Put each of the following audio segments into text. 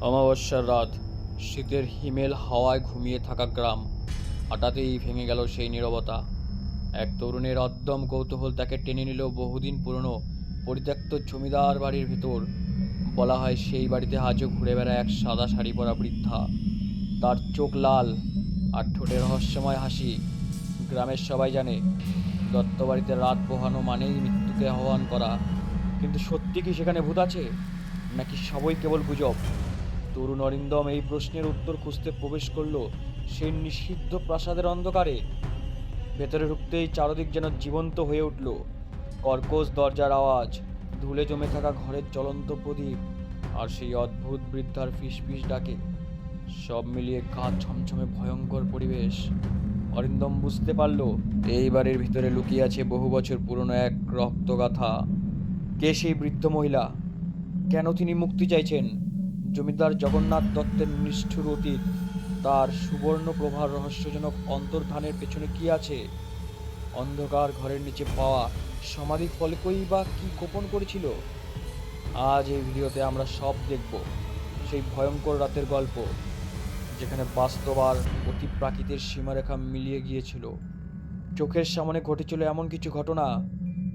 অমাবস্যার রাত, শীতের হিমেল হাওয়ায় ঘুমিয়ে থাকা গ্রাম। হঠাৎই ভেঙে গেল সেই নীরবতা। এক তরুণের অদ্যম কৌতূহল তাকে টেনে নিল বহুদিন পুরনো পরিত্যক্ত জমিদার বাড়ির ভেতর। বলা হয় সেই বাড়িতে আজও ঘুরে বেড়ায় এক সাদা শাড়ি পরা বৃদ্ধা। তার চোখ লাল আর ঠোঁটে রহস্যময় হাসি। গ্রামের সবাই জানে দত্তবাড়িতে রাত পোহানো মানেই মৃত্যুকে আহ্বান করা। কিন্তু সত্যি কি সেখানে ভূত আছে, নাকি সবই কেবল গুজব? তরুণ অরিন্দম এই প্রশ্নের উত্তর খুঁজতে প্রবেশ করলো সেই নিষিদ্ধ প্রাসাদের অন্ধকারে। ভেতরে ঢুকতেই চারদিক যেন জীবন্ত হয়ে উঠল। কর্কশ দরজার আওয়াজ, ধুলে জমে থাকা ঘরের জ্বলন্ত প্রদীপ, আর সেই অদ্ভুত বৃদ্ধার ফিসফিস ডাকে। সব মিলিয়ে গা ছমছমে ভয়ঙ্কর পরিবেশ। অরিন্দম বুঝতে পারল এই বাড়ির ভিতরে লুকিয়ে আছে বহু বছর পুরনো এক রক্তগাথা। কে সেই বৃদ্ধ মহিলা? কেন তিনি মুক্তি চাইছেন? জমিদার জগন্নাথ দত্তের নিষ্ঠুর অতীত, তার সুবর্ণ প্রভার রহস্যজনক অন্তর্ধানের পেছনে কি আছে? অন্ধকার ঘরের নিচে পাওয়া সমাধি ফলকই বা কি গোপন করেছিল? আজ এই ভিডিওতে আমরা সব দেখব সেই ভয়ঙ্কর রাতের গল্প, যেখানে বাস্তব আর অতি প্রাকৃতের সীমারেখা মিলিয়ে গিয়েছিল। চোখের সামনে ঘটেছিল এমন কিছু ঘটনা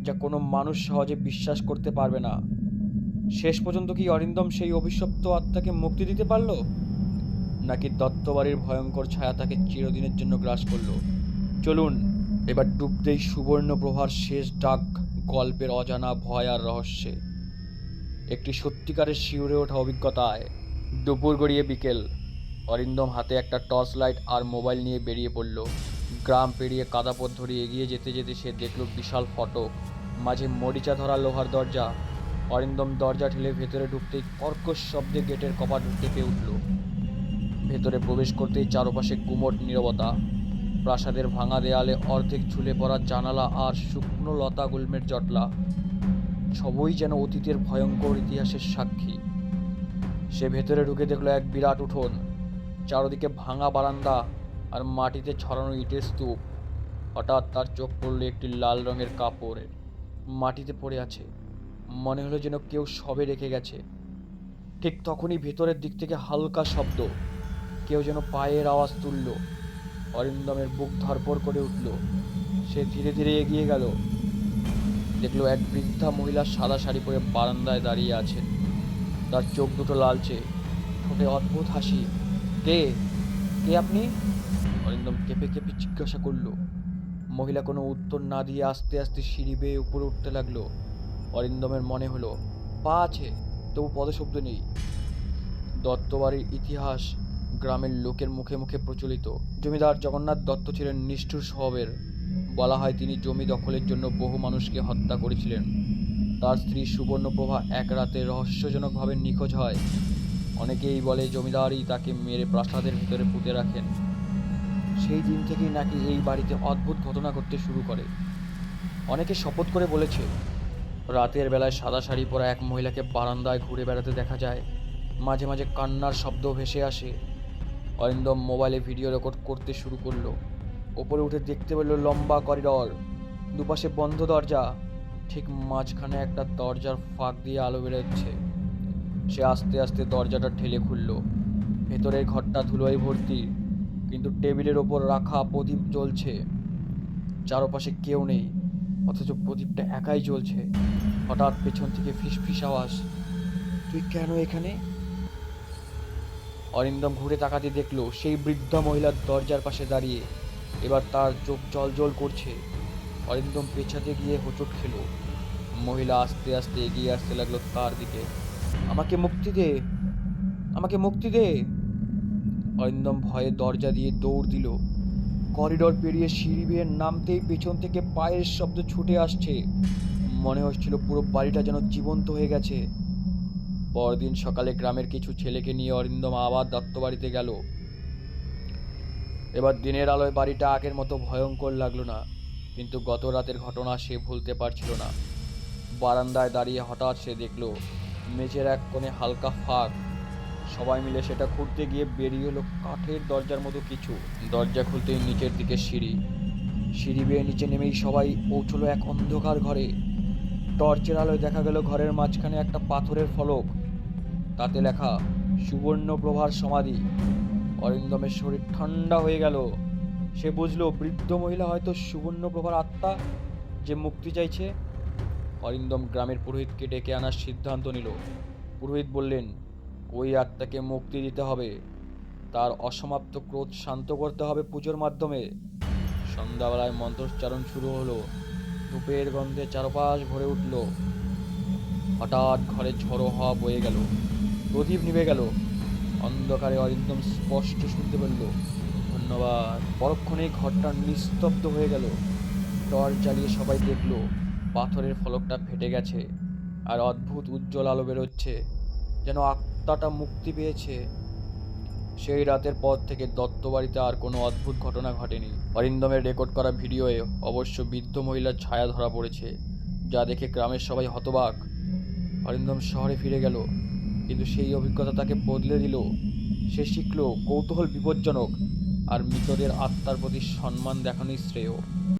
যা কোনো মানুষ সহজে বিশ্বাস করতে পারবে না। শেষ পর্যন্ত কি অরিন্দম সেই অভিশপ্ত আত্মাকে মুক্তি দিতে পারল, নাকি দত্তবাড়ির ভয়ঙ্কর ছায়া তাকে চিরদিনের জন্য গ্রাস করলো? চলুন এবার ডুব দেই সুবর্ণ প্রভার শেষ ডাক গল্পের অজানা ভয় আর রহস্যে। একটি সত্যিকারের শিউরে ওঠা অভিজ্ঞতায়। দুপুর গড়িয়ে বিকেল। অরিন্দম হাতে একটা টর্চ লাইট আর মোবাইল নিয়ে বেরিয়ে পড়ল। গ্রাম পেরিয়ে কাদা পথ ধরে এগিয়ে যেতে যেতে সে দেখল বিশাল ফটক, মাঝে মরিচা ধরা লোহার দরজা। অরিন্দম দরজা ঠেলে ভেতরে ঢুকতেই কর্কশ শব্দে গেটের কপাট কেঁপে উঠল। ভেতরে প্রবেশ করতেই চারপাশে গুমোট নীরবতা। প্রাসাদের ভাঙা দেয়ালে অর্ধেক ঝুলে পড়া জানালা আর শুকনো লতা গুল্মের জটলা, সবই যেন অতীতের ভয়ঙ্কর ইতিহাসের সাক্ষী। সে ভেতরে ঢুকে দেখল এক বিরাট উঠোন, চারদিকে ভাঙা বারান্দা আর মাটিতে ছড়ানো ইটের স্তূপ। হঠাৎ তার চোখ পড়ল একটি লাল রঙের কাপড় মাটিতে পড়ে আছে। মনে হলো যেন কেউ সবে রেখে গেছে। ঠিক তখনই ভেতরের দিক থেকে হালকা শব্দ, কেউ যেন পায়ের আওয়াজ তুলল। অরিন্দমের বুক ধড়ফড় করে উঠল। সে ধীরে ধীরে এগিয়ে গেল। দেখলো এক বৃদ্ধা মহিলা সাদা শাড়ি পরে বারান্দায় দাঁড়িয়ে আছেন। তার চোখ দুটো লালচে, ঠোঁটে অদ্ভুত হাসি। কে কে আপনি? অরিন্দম কেঁপে কেঁপে জিজ্ঞাসা করল। মহিলা কোনো উত্তর না দিয়ে আস্তে আস্তে সিঁড়ি বেয়ে উপরে উঠতে লাগলো। অরিন্দমের মনে হলো পা আছে, তবু পদশব্দ নেই। দত্তবাড়ির ইতিহাস গ্রামের লোকের মুখে মুখে প্রচলিত। জমিদার জগন্নাথ দত্ত ছিলেন নিষ্ঠুর স্বভাবের। বলা হয় তিনি জমি দখলের জন্য বহু মানুষকে হত্যা করেছিলেন। তার স্ত্রী সুবর্ণপ্রভা এক রাতে রহস্যজনকভাবে নিখোঁজ হয়। অনেকেই বলে জমিদারই তাকে মেরে প্রাসাদের ভিতরে পুঁতে রাখেন। সেই দিন থেকেই নাকি এই বাড়িতে অদ্ভুত ঘটনা ঘটতে শুরু করে। অনেকে শপথ করে বলেছে রাতের বেলায় সাদা শাড়ি পরা এক মহিলাকে বারান্দায় ঘুরে বেড়াতে দেখা যায়। মাঝে মাঝে কান্নার শব্দ ভেসে আসে। অরিন্দম মোবাইলে ভিডিও রেকর্ড করতে শুরু করলো। ওপরে উঠে দেখতে পেল লম্বা করিডর, দুপাশে বন্ধ দরজা, ঠিক মাঝখানে একটা দরজার ফাঁক দিয়ে আলো বেরোচ্ছে। সে আস্তে আস্তে দরজাটা ঠেলে খুলল। ভেতরের ঘরটা ধুলোয় ভর্তি, কিন্তু টেবিলের ওপর রাখা প্রদীপ জ্বলছে। চারপাশে কেউ নেই, অথচ প্রদীপটা একাই জ্বলছে। হঠাৎ পেছন থেকে ফিসফিস আওয়াজ, তুই কেন এখানে? অরিন্দম ঘুরে তাকাতে দেখলো সেই বৃদ্ধা মহিলার দরজার পাশে দাঁড়িয়ে। এবার তার চোখ জল করছে। অরিন্দম পেছাতে গিয়ে হোঁচট খেল। মহিলা আস্তে আস্তে এগিয়ে আসতে লাগলো তার দিকে। আমাকে মুক্তি দে, আমাকে মুক্তি দে! অরিন্দম ভয়ে দরজা দিয়ে দৌড় দিল। করিডর পেরিয়ে সিঁড়ি বেয়ে নামতেই পেছন থেকে পায়ের শব্দ ছুটে আসছে। মনে হচ্ছিল পুরো বাড়িটা যেন জীবন্ত হয়ে গেছে। পরদিন সকালে গ্রামের কিছু ছেলেকে নিয়ে অরিন্দম আবার দত্তবাড়িতে গেল। এবার দিনের আলোয় বাড়িটা আগের মতো ভয়ঙ্কর লাগলো না, কিন্তু গত রাতের ঘটনা সে ভুলতে পারছিল না। বারান্দায় দাঁড়িয়ে হঠাৎ সে দেখল মেঝের এক কোণে হালকা ফাঁক। সবাই মিলে সেটা খুঁড়তে গিয়ে বেরিয়ে এলো কাঠের দরজার মতো কিছু। দরজা খুলতেই নিচের দিকে সিঁড়ি। সিঁড়ি বেয়ে নিচে নেমেই সবাই পৌঁছলো এক অন্ধকার ঘরে। টর্চের আলোয় দেখা গেল ঘরের মাঝখানে একটা পাথরের ফলক, তাতে লেখা সুবর্ণপ্রভার সমাধি। অরিন্দমের শরীর ঠান্ডা হয়ে গেল। সে বুঝলো বৃদ্ধ মহিলা হয়তো সুবর্ণপ্রভার আত্মা, যে মুক্তি চাইছে। অরিন্দম গ্রামের পুরোহিতকে ডেকে আনার সিদ্ধান্ত নিল। পুরোহিত বললেন, ওই আত্মাকে মুক্তি দিতে হবে, তার অসমাপ্ত ক্রোধ শান্ত করতে হবে পুজোর মাধ্যমে। সন্ধ্যাবেলায় মন্ত্রোচ্চারণ শুরু হলো। ধূপের গন্ধে চারপাশ ভরে উঠল। হঠাৎ ঘরে ঝড়ো হাওয়া বয়ে গেল। প্রদীপ নিভে গেল। অন্ধকারে অরিন্দম স্পষ্ট শুনতে পেল, ধন্যবাদ। পরক্ষণেই ঘরটা নিস্তব্ধ হয়ে গেল। টর্চ জ্বালিয়ে সবাই দেখল পাথরের ফলকটা ফেটে গেছে, আর অদ্ভুত উজ্জ্বল আলো বেরোচ্ছে, যেন আত্মাটা মুক্তি পেয়েছে। সেই রাতের পর থেকে দত্তবাড়িতে আর কোনো অদ্ভুত ঘটনা ঘটেনি। অরিন্দমের রেকর্ড করা ভিডিওয়ে অবশ্য বৃদ্ধ মহিলার ছায়া ধরা পড়েছে, যা দেখে গ্রামের সবাই হতবাক। অরিন্দম শহরে ফিরে গেল, কিন্তু সেই অভিজ্ঞতা তাকে বদলে দিল। সে শিখল কৌতূহল বিপজ্জনক, আর মৃতদের আত্মার প্রতি সম্মান দেখানোই শ্রেয়।